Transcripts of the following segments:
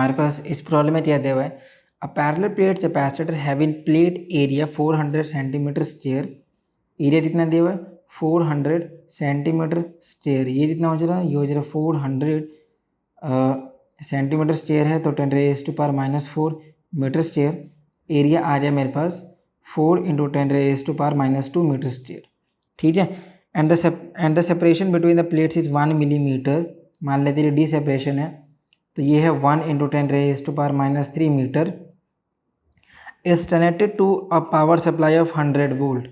हमारे पास इस प्रॉब्लम में क्या दिया हुआ है, a parallel plate capacitor having plate area 400 centimetre square, area कितना दिया हुआ है 400 सेंटीमीटर स्क्वायर, ये कितना हो जा रहा है, ये हो जा रहा है 400 सेंटीमीटर स्क्वायर है तो 10⁻⁻⁴ मीटर स्क्वायर, एरिया आ जाए मेरे पास 4 × 10⁻⁻² मीटर स्क्वायर। ठीक है, and the separation between the plates is 1 millimetre. मान लेते हैं डी सेपरेशन है तो ये है 1 × 10⁻³ metre, is connected to a power supply of 100 volt,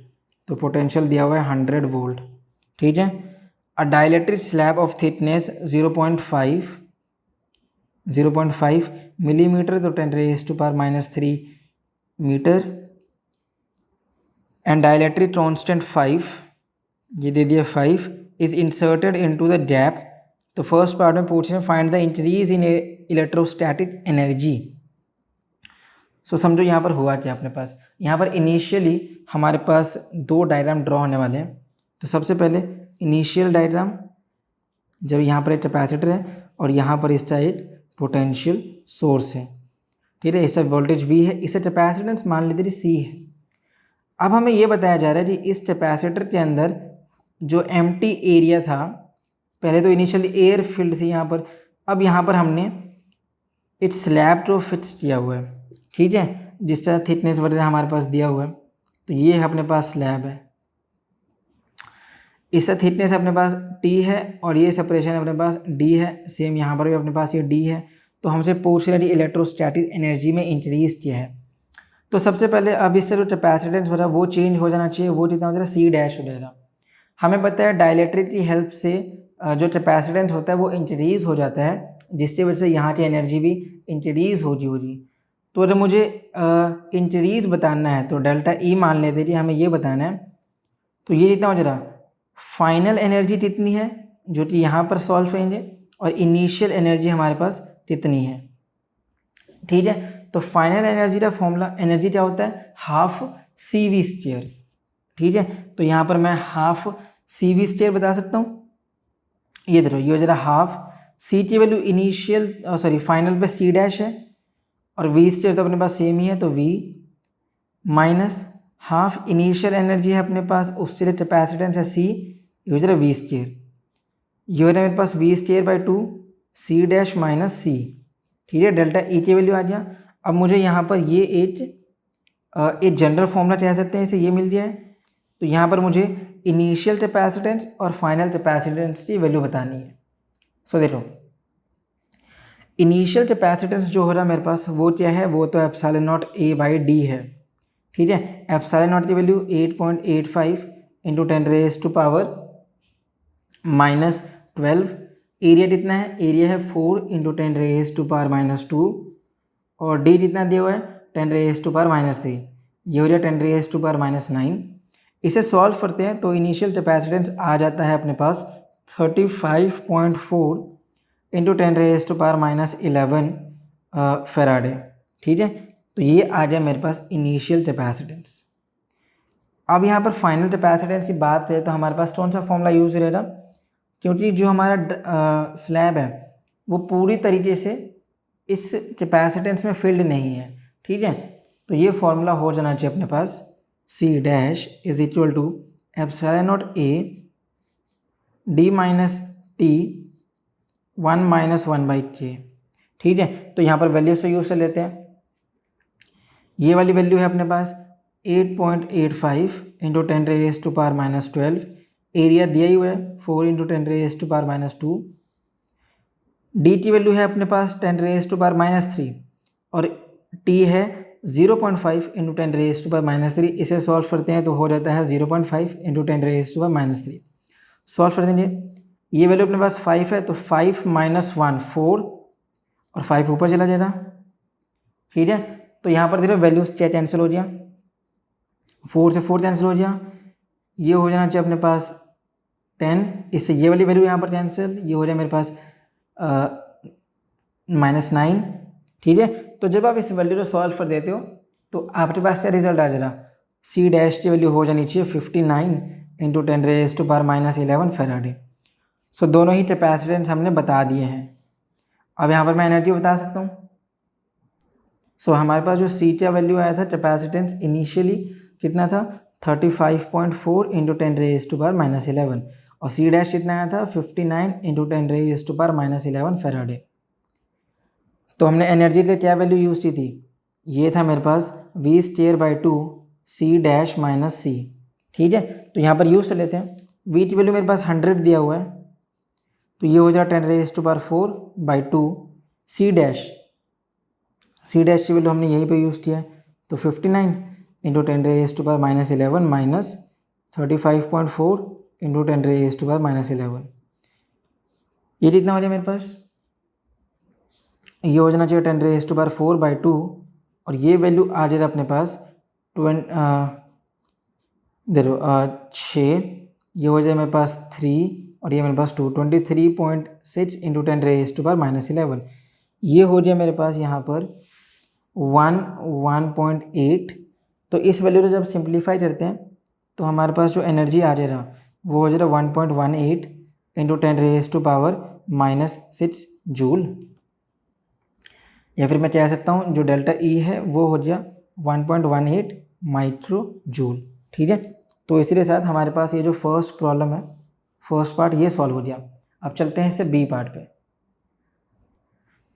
तो पोटेंशियल दिया हुआ है 100 वोल्ट। ठीक है, a dielectric slab of thickness 0.5 millimetre तो 10⁻³ मीटर, एंड डाइलेक्ट्रिक कांस्टेंट 5, ये दे दिया 5, is inserted into the gap. तो फर्स्ट पार्ट में पूछ रहे हैं find the increase in electrostatic energy. So समझो यहाँ पर हुआ क्या अपने पास, यहाँ पर इनिशियली हमारे पास दो डायग्राम ड्रॉ होने वाले हैं। तो सबसे पहले इनिशियल डायग्राम, जब यहाँ पर एक कैपेसिटर है और यहाँ पर इसका एक पोटेंशियल सोर्स है। ठीक है, इसका वोल्टेज V है, इसका कैपेसिटेंस मान लेते C है। अब हमें ये बताया जा रहा है कि इस कैपेसिटर के अंदर जो एम्प्टी एरिया था, पहले तो इनिशियली एयर फील्ड थी यहाँ पर, अब यहाँ पर हमने एक स्लैब को फिक्स किया हुआ है। ठीक है, जिसका थिकनेस वगैरह हमारे पास दिया हुआ है, तो ये है अपने पास स्लैब है, इसका थिकनेस अपने पास T है और ये सेपरेशन अपने पास D है, सेम यहाँ पर भी अपने पास ये D है। तो हमसे पूछ रहे हैं इलेक्ट्रोस्टैटिक एनर्जी में इंक्रीज किया है। तो सबसे पहले अब इससे जो कैपेसिटेंस हो रहा है वो चेंज हो जाना चाहिए, वो कितना हो जाएगा C' हो जाएगा। हमें पता है डाइलेक्ट्रिक की हेल्प से जो कैपेसिटेंस होता है वो इंक्रीज हो जाता है, जिसकी वजह से यहाँ की एनर्जी भी इंक्रीज हो रही। तो अगर मुझे इंक्रीज बताना है तो डेल्टा E मान लेते हैं कि हमें ये बताना है। तो ये कितना हो जा रहा, फाइनल एनर्जी कितनी है जो कि यहाँ पर सॉल्व करेंगे, और इनिशियल एनर्जी हमारे पास कितनी है। ठीक है, तो फाइनल एनर्जी का फॉर्मूला, एनर्जी क्या होता है, हाफ CV²। ठीक है, तो यहाँ पर मैं हाफ CV² बता सकता हूँ। ये देखो, ये हो जा रहा हाफ, C की वैल्यू इनिशियल फाइनल पे C' है और V² तो अपने पास सेम ही है, तो V minus half initial energy है अपने पास, उससे कैपेसिटेंस है C, ये हो जा रहा V², ये हो रहा है मेरे पास V²/2 C' माइनस C। ठीक है, डेल्टा E की वैल्यू आ गया। अब मुझे यहाँ पर ये एक जनरल फॉर्मूला कह सकते हैं, इसे ये मिल गया है। तो यहाँ पर मुझे इनिशियल कैपेसिटेंस और फाइनल कैपेसिटेंस की वैल्यू बतानी है। सो देखो, इनिशियल कैपेसिटेंस जो हो रहा है मेरे पास वो क्या है, वो तो ε0 A/d है। ठीक है, ε0 की वैल्यू 8.85 × 10⁻⁻12, एरिया कितना है, एरिया है 4 × 10⁻⁻2, और डी कितना दिया हुआ है 10⁻⁻3, ये हो जाए 10⁻⁻9। इसे सॉल्व करते हैं तो इनिशियल कैपेसिटेंस आ जाता है अपने पास 35.4 × 10⁻11 फैराडे। ठीक है, तो ये आ गया मेरे पास इनिशियल कैपेसिटेंस। अब यहाँ पर फाइनल कैपेसिटेंस की बात करें तो हमारे पास कौन सा फॉर्मूला यूज़ रहेगा, क्योंकि जो हमारा स्लैब है वो पूरी तरीके से इस कैपेसिटेंस में फिल्ड नहीं है। ठीक है, तो ये फॉर्मूला हो जाना चाहिए अपने पास C' = ε0 A D minus T 1 - 1/k। ठीक है, तो यहाँ पर वैल्यू से यूज़ कर लेते हैं। ये वाली वैल्यू है अपने पास 8.85 × 10⁻⁻12, एरिया दिया ही हुआ है 4 × 10⁻⁻2, डी की वैल्यू है अपने पास 10⁻³ और टी है 0.5 × 10⁻³ इसे सॉल्व करते हैं तो हो जाता है 0.5 × 10⁻³ सॉल्व कर देंगे। ये वैल्यू अपने पास 5 है तो 5 - 1 4 और 5 ऊपर चला जाएगा। ठीक है, तो यहाँ पर देखो वैल्यूज क्या कैंसिल हो गया, 4 से 4 कैंसिल हो गया, ये हो जाना चाहिए अपने पास 10, इससे ये वाली वैल्यू यहाँ पर कैंसिल, ये हो जाए मेरे पास -9। ठीक है, तो जब आप इस वैल्यू को सॉल्व कर देते हो तो आपके पास क्या रिजल्ट आ जाएगा, C' की वैल्यू हो जानी चाहिए 59 × 10⁻⁻11 फैराडे। सो दोनों ही कैपेसिटेंस हमने बता दिए हैं। अब यहाँ पर मैं एनर्जी बता सकता हूँ, सो हमारे पास जो सी का वैल्यू आया था कैपेसिटेंस इनिशियली कितना था 35.4 इंटू 10⁻⁻11 और सी डैश कितना आया था 59 इंटू 10⁻⁻11 फेराडे। तो हमने एनर्जी के लिए क्या वैल्यू यूज़ की थी, ये था मेरे पास v²/2 सी डैश माइनस सी। ठीक है, तो यहाँ पर यूज़ कर लेते हैं। v की वैल्यू मेरे पास 100 दिया हुआ है, तो ये हो जाएगा 10⁻⁴/2 सी डैश की वैल्यू हमने यहीं पे यूज़ किया है, तो 59 इंटू 10⁻⁻11 माइनस 35.4 इंटू 10⁻⁻11, ये कितना हो जाए मेरे पास, ये हो जाना चाहिए 10⁻⁴/2 और ये वैल्यू आ जाएगा अपने पास 6, ये हो जाए मेरे पास 3 और ये मेरे पास 2, 23.6 इंटू 10⁻⁻11, ये हो जाए मेरे पास यहाँ पर 1.8। तो इस वैल्यू को जब सिंप्लीफाई करते हैं तो हमारे पास जो एनर्जी आ जाएगा वो हो जाएगा 1.18 इंटू 10⁻⁻6 जूल, या फिर मैं कह सकता हूँ जो डेल्टा ई है वो हो गया 1.18 माइक्रो जूल। ठीक है, तो इसी साथ हमारे पास ये जो फर्स्ट प्रॉब्लम है, फर्स्ट पार्ट ये सॉल्व हो गया। अब चलते हैं इससे बी पार्ट पे।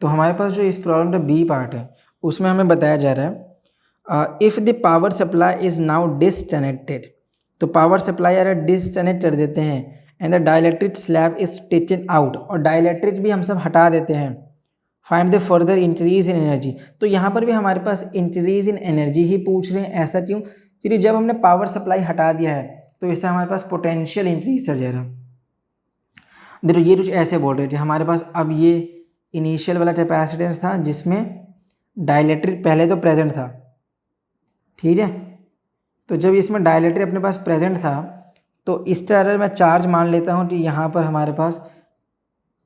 तो हमारे पास जो इस प्रॉब्लम का बी पार्ट है उसमें हमें बताया जा रहा है if the power supply is now disconnected, तो पावर सप्लाई यार डिसकनेक्ट कर देते हैं and the dielectric slab is taken out, और डाइलेक्ट्रिक भी हम सब हटा देते हैं। Find the further increase in energy, तो यहाँ पर भी हमारे पास इंक्रीज इन एनर्जी ही पूछ रहे हैं। ऐसा क्यों, क्योंकि जब हमने पावर सप्लाई हटा दिया है तो इससे हमारे पास पोटेंशियल इंक्रीज हो जाएगा। देखो ये कुछ ऐसे बोल रहे थे हमारे पास, अब ये इनिशियल वाला कैपेसिटेंस था जिसमें डाइलेक्ट्रिक पहले तो प्रेजेंट था। ठीक है, तो जब इसमें डाइलेक्ट्रिक अपने पास प्रेजेंट था तो इस तरह मैं चार्ज मान लेता हूँ कि यहाँ पर हमारे पास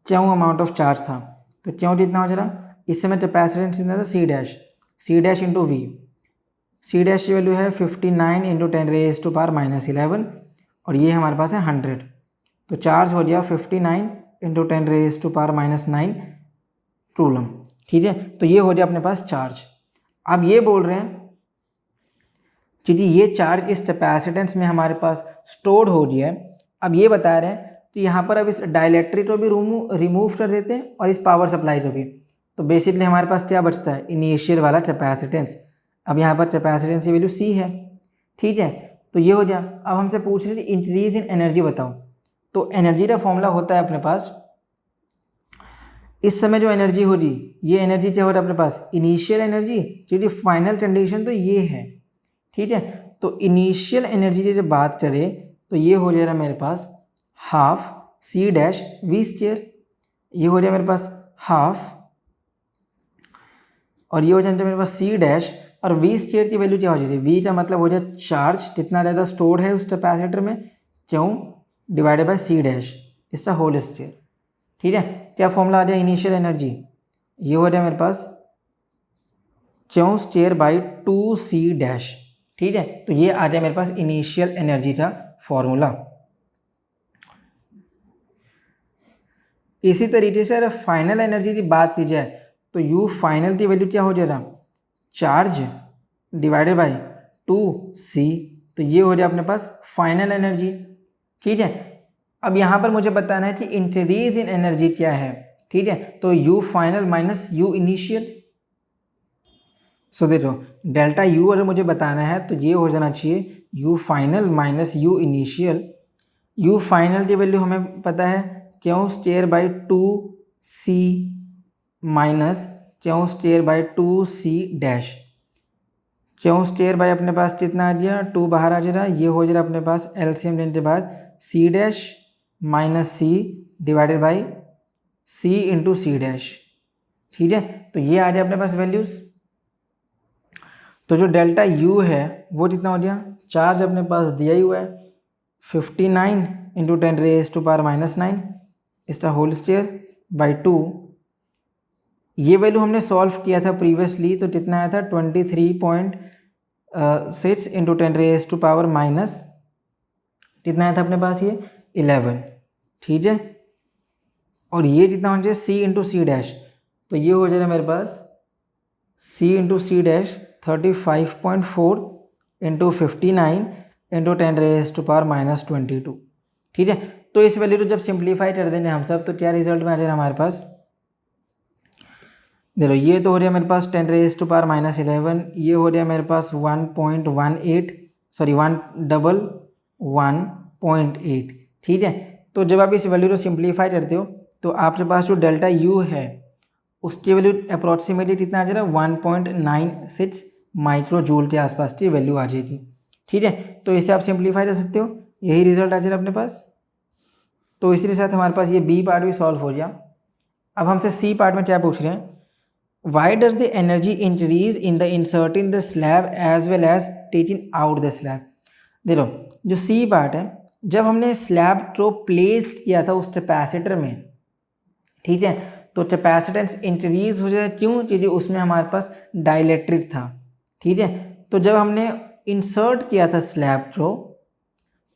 क्यों अमाउंट ऑफ चार्ज था, तो क्यों कितना हो जा रहा, इस समय कैपेसिटेंस कितना था C dash into V, C dash की वैल्यू है 59 इंटू 10⁻⁻11 और ये हमारे पास है 100, तो चार्ज हो गया 59 इंटू 10⁻⁻9 कूलम। ठीक है, तो ये हो गया अपने पास चार्ज। अब ये बोल रहे हैं क्योंकि ये चार्ज इस कैपेसिटेंस में हमारे पास स्टोर्ड हो गया है, अब ये बता रहे हैं तो यहाँ पर अब इस डाइलेक्ट्रिक को भी रिमूव कर देते हैं और इस पावर सप्लाई को भी, तो बेसिकली हमारे पास क्या बचता है, इनिशियल वाला कैपेसिटेंस। अब यहाँ पर कैपेसिटेंस की वैल्यू सी है। ठीक है, तो ये हो गया। अब हमसे पूछ रहे थे इंक्रीज इन एनर्जी बताओ, तो एनर्जी का फॉर्मूला होता है अपने पास, इस समय जो एनर्जी हो रही ये एनर्जी क्या हो रहा है अपने पास, इनिशियल एनर्जी, क्योंकि फाइनल कंडीशन तो ये है। ठीक है, तो इनिशियल एनर्जी की जब बात करें तो ये हो जा रहा है मेरे पास half C dash V square, ये हो जाए मेरे पास हाफ और ये हो जाए मेरे पास सी डैश, और वी स्क्वायर की वैल्यू क्या हो जाएगी, वी का मतलब हो जाए चार्ज कितना ज़्यादा स्टोर है उस कैपेसिटर में, क्यों डिवाइडेड बाय सी डैश इसका होल स्क्वायर। ठीक है, क्या फॉर्मूला आ जाए इनिशियल एनर्जी, ये हो जाए मेरे पास क्यों स्क्वायर बाई 2 सी डैश। ठीक है, तो ये आ जाए मेरे पास इनिशियल एनर्जी का फॉर्मूला। इसी तरीके से अगर फाइनल एनर्जी की बात की जाए तो यू फाइनल की वैल्यू क्या हो जाएगा, चार्ज डिवाइडेड बाई 2 सी, तो ये हो जाए अपने पास फाइनल एनर्जी। ठीक है, अब यहाँ पर मुझे बताना है कि इंक्रीज इन एनर्जी क्या है। ठीक है, तो U final minus U initial, so देखो डेल्टा यू अगर मुझे बताना है तो ये हो जाना चाहिए you final minus U initial. You final की वैल्यू हमें पता है क्यों स्क्वायर बाई 2 सी माइनस क्यों स्क्वायर बाई 2 सी डैश, क्यों स्क्वायर बाई अपने पास कितना आ गया 2 बाहर आ जा रहा, ये हो जा रहा अपने पास एलसीएम लेने के बाद C dash minus C divided by C into C dash. ठीक है, तो ये आ जाए अपने पास वैल्यूज़। तो जो डेल्टा यू है वो कितना हो गया, चार्ज अपने पास दिया ही हुआ है 59 इंटू 10⁻⁻9 इसका होल स्क्वायर बाई 2, ये वैल्यू हमने सॉल्व किया था प्रीवियसली, तो कितना आया था 23.6 इंटू 10⁻⁻, कितना आया था अपने पास ये 11। ठीक है, और ये कितना होना चाहिए सी इंटू सी डैश, तो ये हो जाएगा मेरे पास C into C dash 35.4 into 59 into 10⁻⁻²2। ठीक है, तो इस वैल्यू को जब सिंप्लीफाई कर देंगे हम सब तो क्या रिजल्ट में आ जाएगा हमारे पास, देखो ये तो हो रहा है मेरे पास 10⁻⁻11, ये हो रहा है मेरे पास 1.18 सॉरी 111.8। ठीक है, तो जब आप इस वैल्यू को सिंप्लीफाई करते हो तो आपके पास जो डेल्टा यू है उसकी वैल्यू अप्रॉक्सीमेटली कितना आ जाएगा 1.96 माइक्रो जूल के आसपास की वैल्यू आ जाएगी। ठीक है, तो इसे आप सिंप्लीफाई कर सकते हो, यही रिजल्ट आ जाएगा अपने पास। तो इसी के साथ हमारे पास ये बी पार्ट भी सॉल्व हो गया। अब हमसे सी पार्ट में क्या पूछ रहे हैं, why does the energy increase in the inserting the slab as well as taking out the slab. देखो जो सी पार्ट है, जब हमने स्लैब को प्लेस किया था उस कैपेसिटर में, ठीक है, तो कैपेसिटेंस इंक्रीज हो जाए, क्यों, क्योंकि उसमें हमारे पास डाइलेक्ट्रिक था। ठीक है, तो जब हमने इंसर्ट किया था स्लैब को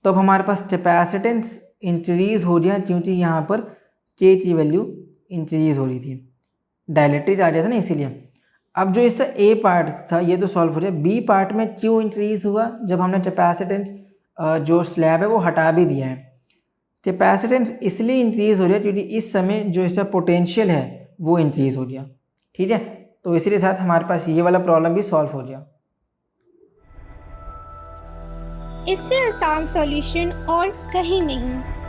तब हमारे पास कैपेसिटेंस इंक्रीज हो गया, क्योंकि यहाँ पर के की वैल्यू इंक्रीज हो रही थी, डायलेक्ट्रिक आ गया था ना, इसीलिए। अब जो इसका ए पार्ट था ये तो सॉल्व हो गया, बी पार्ट में क्यों इंक्रीज हुआ, जब हमने कैपेसिटेंस जो स्लैब है वो हटा भी दिया है। कैपेसिटेंस इसलिए इंक्रीज हो रहा है क्योंकि इस समय जो इसका पोटेंशियल है वो इंक्रीज हो गया। ठीक है, तो इसी के साथ हमारे पास ये वाला प्रॉब्लम भी सॉल्व हो गया। इससे आसान सॉल्यूशन और कहीं नहीं।